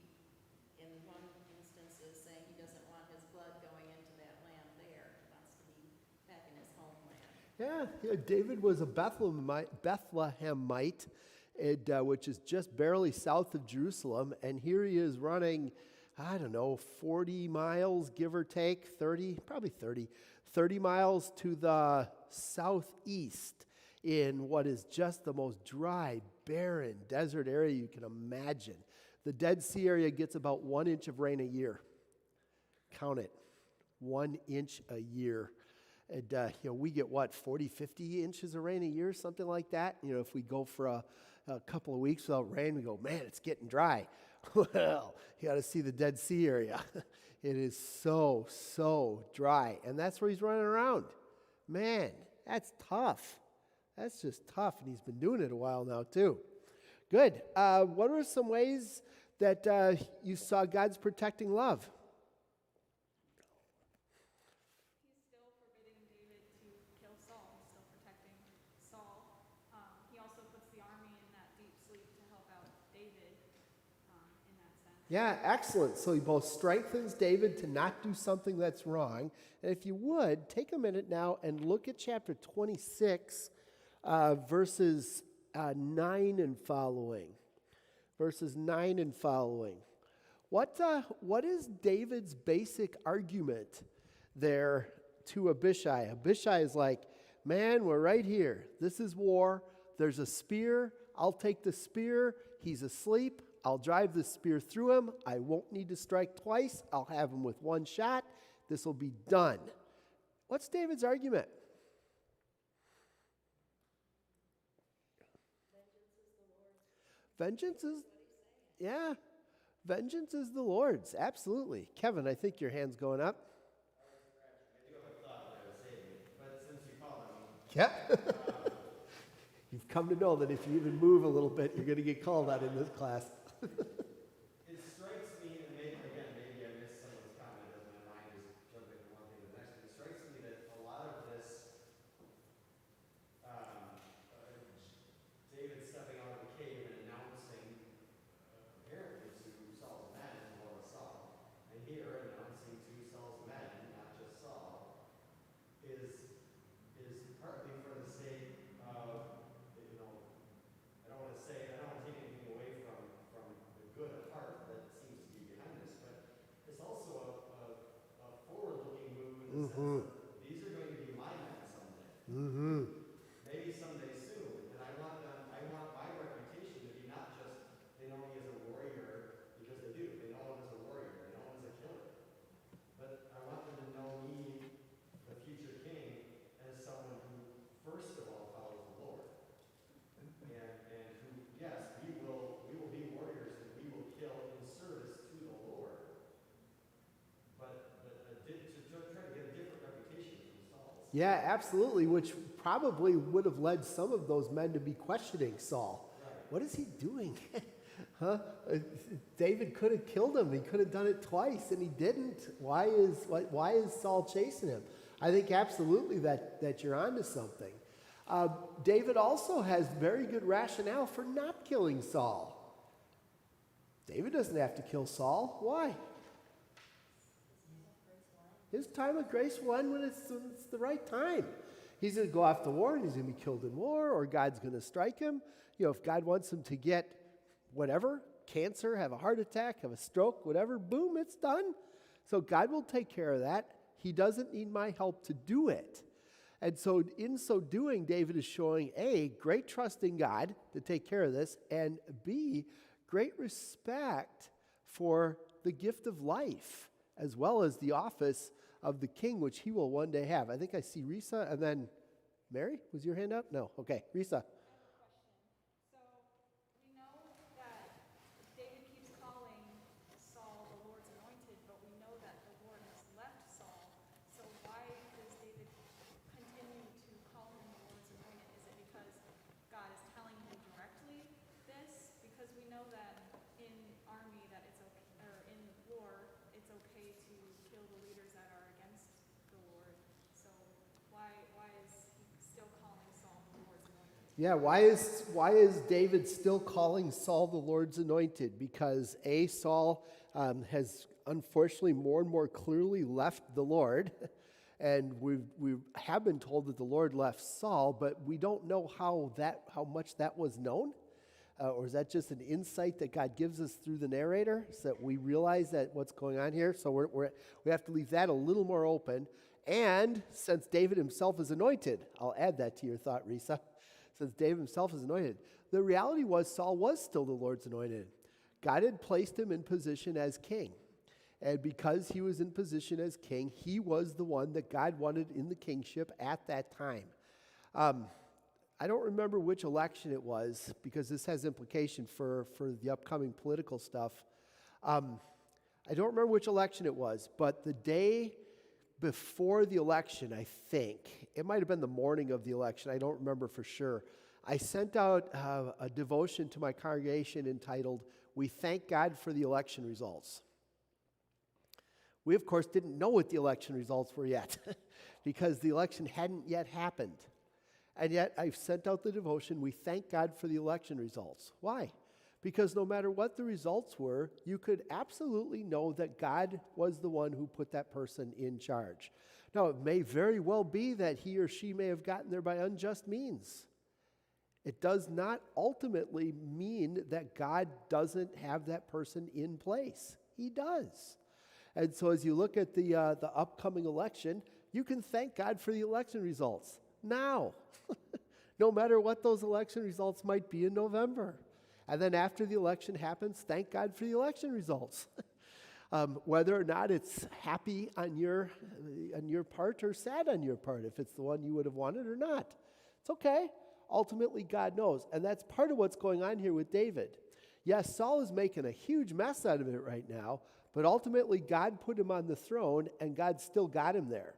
in one instance, is saying he doesn't want his blood going into that land there. He wants to be back in his homeland. Yeah, David was a Bethlehemite, which is just barely south of Jerusalem. And here he is running, 40 miles, give or take, 30 miles to the southeast in what is just the most dry, barren, desert area you can imagine. The Dead Sea area gets about 1 inch of rain a year. Count it, 1 inch a year. And, we get 40, 50 inches of rain a year, something like that. If we go for a couple of weeks without rain, we go, man, it's getting dry. Well, you got to see the Dead Sea area. It is so dry. And that's where he's running around. Man, that's tough. That's just tough. And he's been doing it a while now, too. Good. What are some ways that you saw God's protecting love? He's still forbidding David to kill Saul. He's still protecting Saul. He also puts the army in that deep sleep to help out David in that sense. Yeah, excellent. So he both strengthens David to not do something that's wrong. And if you would, take a minute now and look at chapter 26, verses 9 and following. Verses 9 and following. What is David's basic argument there to Abishai? Abishai is like, man, we're right here. This is war. There's a spear. I'll take the spear. He's asleep. I'll drive the spear through him. I won't need to strike twice. I'll have him with one shot. This will be done. What's David's argument? Vengeance is, yeah, vengeance is the Lord's. Absolutely. Kevin, I think your hand's going up. I do have a thought that I was saving, but since you called on me, Yep. You've come to know that if you even move a little bit, you're going to get called out in this class. it strikes me, and maybe I missed someone's comment as my mind is jumping from one thing to the next, but it strikes me that a lot of this, David stepping out of the cave and announcing, apparently to Saul's men as well as Saul, and here announcing to Saul's men, not just Saul, is partly for the sake of, I don't want to take anything away from the good heart that seems to be behind this, but it's also a forward-looking move in the sense of these are going to be my men someday. Mm-hmm. Maybe someday soon. And I want my reputation to be not just they know me as a warrior, because they do. They know him as a warrior. They know him as a killer. But I want them to know me, the future king, as someone who, first of all, follows the Lord. And who, yes, we will be warriors and we will kill in service to the Lord. But to try to get a different reputation from Saul's. Yeah, absolutely, which probably would have led some of those men to be questioning Saul. what is he doing? Huh? David could have killed him. He could have done it twice, and he didn't. Why is Saul chasing him? I think absolutely that you're onto something. David also has very good rationale for not killing Saul. David doesn't have to kill Saul. Why? His time of grace won when it's the right time. He's going to go off to war, and he's going to be killed in war, or God's going to strike him. If God wants him to get whatever, cancer, have a heart attack, have a stroke, whatever, boom, it's done. So God will take care of that. He doesn't need my help to do it. And so in so doing, David is showing A, great trust in God to take care of this, and B, great respect for the gift of life, as well as the office of the king, which he will one day have. I think I see Risa, and then Mary, was your hand up? No. Okay, Risa. So we know that David keeps calling Saul the Lord's anointed, but we know that the Lord has left Saul. So why does David continue to call him the Lord's anointed? Is it because God is telling him directly this? Because we know that in army that it's okay, or in war, it's okay to kill the leaders that are against the Lord. So why is he still calling Saul the Lord's anointed? Yeah, why is David still calling Saul the Lord's anointed? Because A, Saul has unfortunately more and more clearly left the Lord, and we have been told that the Lord left Saul, but we don't know how much that was known, or is that just an insight that God gives us through the narrator, so that we realize that what's going on here? So we have to leave that a little more open. And since David himself is anointed, I'll add that to your thought, Risa. Since David himself is anointed, the reality was Saul was still the Lord's anointed. God had placed him in position as king. And because he was in position as king, he was the one that God wanted in the kingship at that time. I don't remember which election it was, because this has implication for the upcoming political stuff. I don't remember which election it was, but the day before the election, I think, it might have been the morning of the election, I don't remember for sure, I sent out a devotion to my congregation entitled, "We Thank God for the Election Results." We, of course, didn't know what the election results were yet, because the election hadn't yet happened. And yet, I've sent out the devotion, "We thank God for the election results." Why? Because no matter what the results were, you could absolutely know that God was the one who put that person in charge. Now, it may very well be that he or she may have gotten there by unjust means. It does not ultimately mean that God doesn't have that person in place. He does. And so as you look at the upcoming election, you can thank God for the election results now, no matter what those election results might be in November. And then after the election happens, thank God for the election results. Whether or not it's happy on your part or sad on your part, if it's the one you would have wanted or not. It's okay. Ultimately, God knows. And that's part of what's going on here with David. Yes, Saul is making a huge mess out of it right now, but ultimately God put him on the throne, and God still got him there.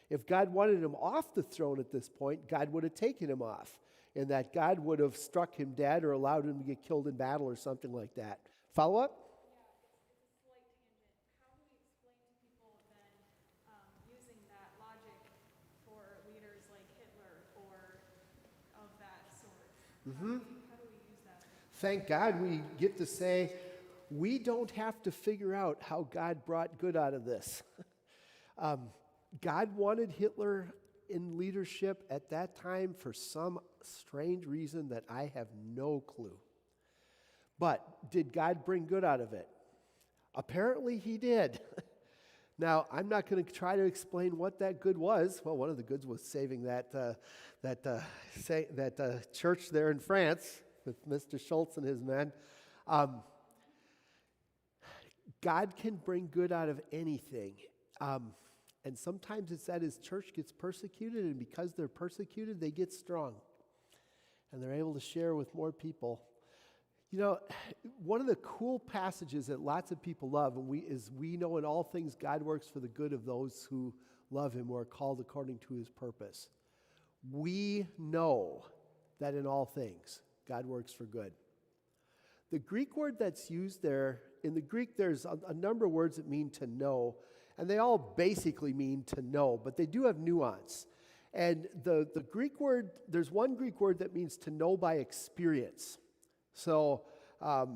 If God wanted him off the throne at this point, God would have taken him off, and that God would have struck him dead or allowed him to get killed in battle or something like that. Follow up? Yeah, it's a slight tangent. How do we explain to people then using that logic for leaders like Hitler or of that sort? How do we use that? Thank God we get to say, we don't have to figure out how God brought good out of this. God wanted Hitler in leadership at that time for some strange reason that I have no clue. But did God bring good out of it? Apparently he did. Now, I'm not going to try to explain what that good was. Well, one of the goods was saving that church there in France with Mr. Schultz and his men. God can bring good out of anything. And sometimes it's that his church gets persecuted, and because they're persecuted, they get strong. And they're able to share with more people. You know, one of the cool passages that lots of people love, is we know in all things God works for the good of those who love him or are called according to his purpose. We know that in all things God works for good. The Greek word that's used there, in the Greek there's a number of words that mean to know, and they all basically mean to know, but they do have nuance. And the Greek word, there's one Greek word that means to know by experience. So, I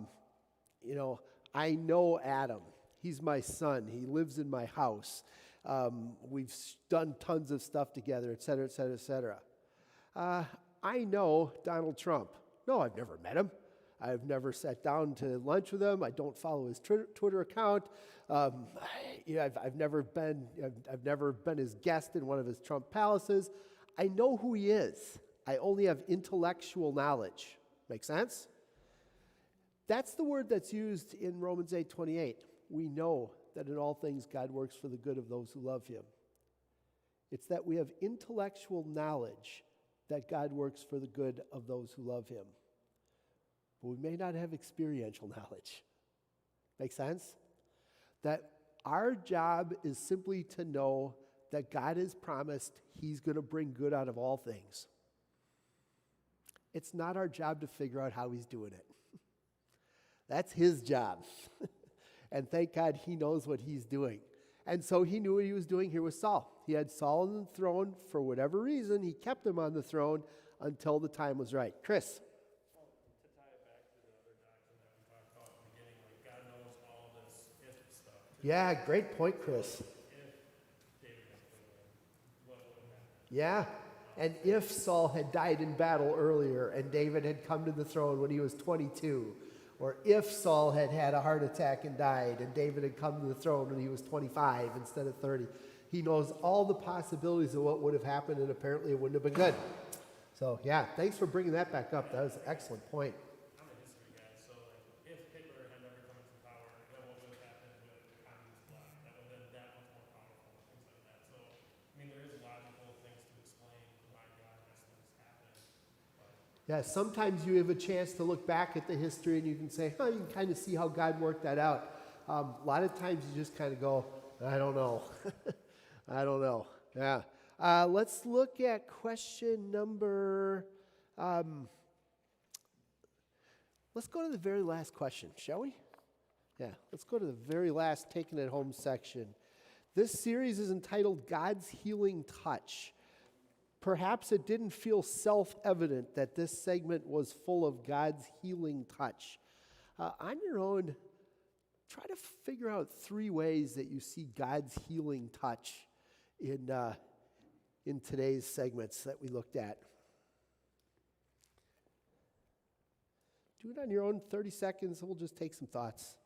know Adam. He's my son. He lives in my house. We've done tons of stuff together, et cetera, et cetera, et cetera. I know Donald Trump. No, I've never met him. I've never sat down to lunch with him. I don't follow his Twitter account. I've never been his guest in one of his Trump palaces. I know who he is. I only have intellectual knowledge. Make sense? That's the word that's used in Romans 8:28. We know that in all things God works for the good of those who love him. It's that we have intellectual knowledge that God works for the good of those who love him. But we may not have experiential knowledge. Make sense? That our job is simply to know that God has promised he's going to bring good out of all things. It's not our job to figure out how he's doing it. That's his job. And thank God he knows what he's doing. And so he knew what he was doing here with Saul. He had Saul on the throne for whatever reason. He kept him on the throne until the time was right. Chris? Well, to tie it back to the other doctrine that we talked about at the beginning, like God knows all this if stuff. Yeah, great point, Chris. If David had killed him, what would have happened? Yeah. And if Saul had died in battle earlier and David had come to the throne when he was 22, or if Saul had had a heart attack and died and David had come to the throne when he was 25 instead of 30, he knows all the possibilities of what would have happened, and apparently it wouldn't have been good. So, yeah, thanks for bringing that back up. That was an excellent point. I'm a history guy, so like if Hitler had never come into power, then what would have happened with the communist bloc? That would have been that much more powerful, things like that. So, I mean, there is logical things to explain why God has things happen. But Yeah, sometimes you have a chance to look back at the history and you can say, you can kind of see how God worked that out. A lot of times you just kind of go, I don't know. I don't know. Yeah. Let's look at question number, let's go to the very last question, shall we? Yeah, let's go to the very last Taking It Home section. This series is entitled God's Healing Touch. Perhaps it didn't feel self-evident that this segment was full of God's healing touch. On your own, try to figure out 3 ways that you see God's healing touch in today's segments that we looked at. Do it on your own, 30 seconds, and we'll just take some thoughts.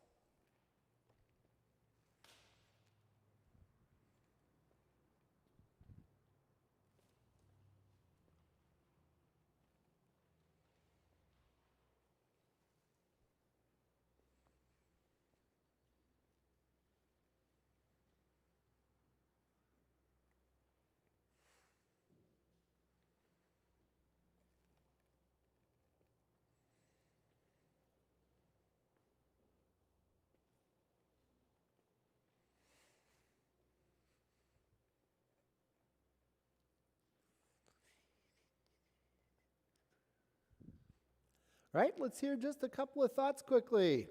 Right, let's hear just a couple of thoughts quickly.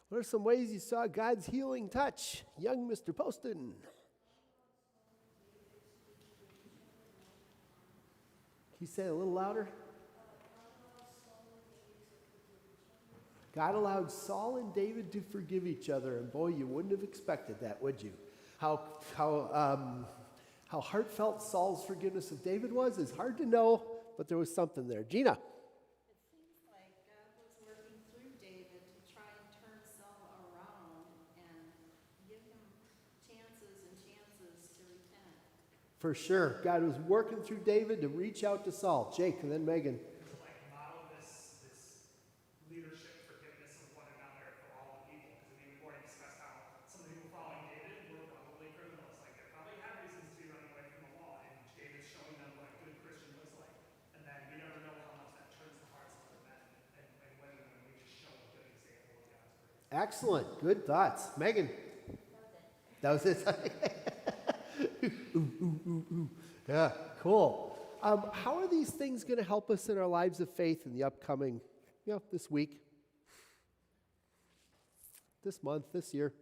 What are some ways you saw God's healing touch? Young Mr. Poston. Can you say it a little louder? God allowed Saul and David to forgive each other, and boy, you wouldn't have expected that, would you? How heartfelt Saul's forgiveness of David was is hard to know, but there was something there. Gina. It seems like God was working through David to try and turn Saul around and give him chances and chances to repent. For sure, God was working through David to reach out to Saul. Jake, and then Megan. To like model this leadership forgiveness of one another for all the people. Because I mean, we've already discussed how some of the people following David were probably criminals. Like they probably had reasons to be running away from the law, and David's showing them what a good Christian looks like. And then we never know how much that turns the hearts of other men and women when we just show a good example of God's grace. Excellent. Good thoughts. Megan. That was it. Ooh. Yeah, cool. How are these things going to help us in our lives of faith in the upcoming, this week? this month, this year.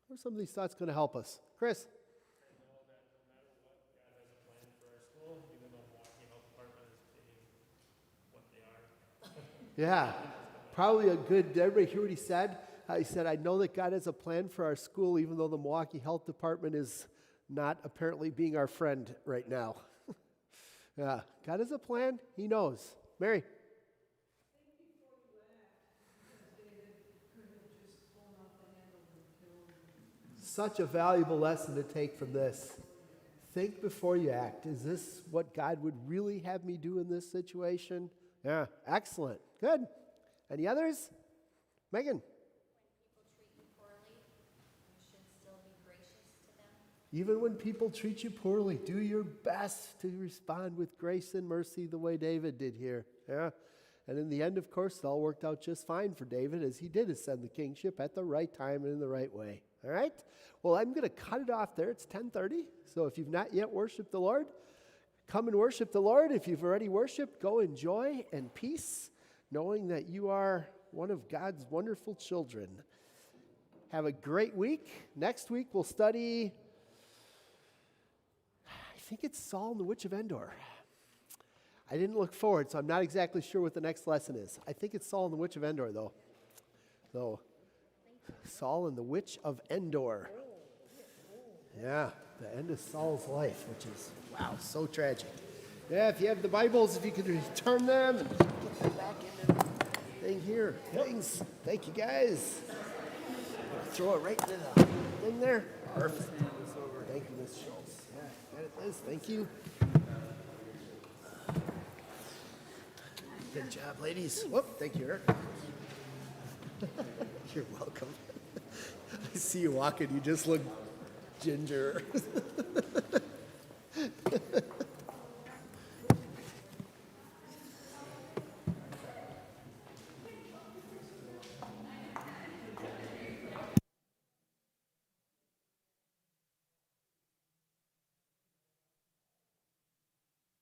How are some of these thoughts going to help us? Chris? I know that no matter what, God has a plan for our school, even though Milwaukee Health Department is being what they are. Yeah, probably a good, did everybody hear what he said? He said, I know that God has a plan for our school, even though the Milwaukee Health Department is not apparently being our friend right now. Yeah, God has a plan. He knows. Mary? Such a valuable lesson to take from this. Think before you act. Is this what God would really have me do in this situation? Yeah, excellent. Good. Any others? Megan? Even when people treat you poorly, do your best to respond with grace and mercy. Even when people treat you poorly, do your best to respond with grace and mercy the way David did here. Yeah. And in the end, of course, it all worked out just fine for David as he did ascend the kingship at the right time and in the right way. All right? Well, I'm going to cut it off there. It's 10:30. So if you've not yet worshiped the Lord, come and worship the Lord. If you've already worshiped, go in joy and peace, knowing that you are one of God's wonderful children. Have a great week. Next week, we'll study, I think it's Saul and the Witch of Endor. I didn't look forward, so I'm not exactly sure what the next lesson is. I think it's Saul and the Witch of Endor, though. So, Saul and the Witch of Endor. Yeah, the end of Saul's life, which is, wow, so tragic. Yeah, if you have the Bibles, if you could return them and get them back in the thing here. Thanks. Thank you, guys. Throw it right into the thing there. Perfect. Thank you, Ms. Schultz. Yeah, got it, Liz. Thank you. Good job, ladies. Whoop, thank you, Eric. You're welcome. I see you walking. You just look ginger.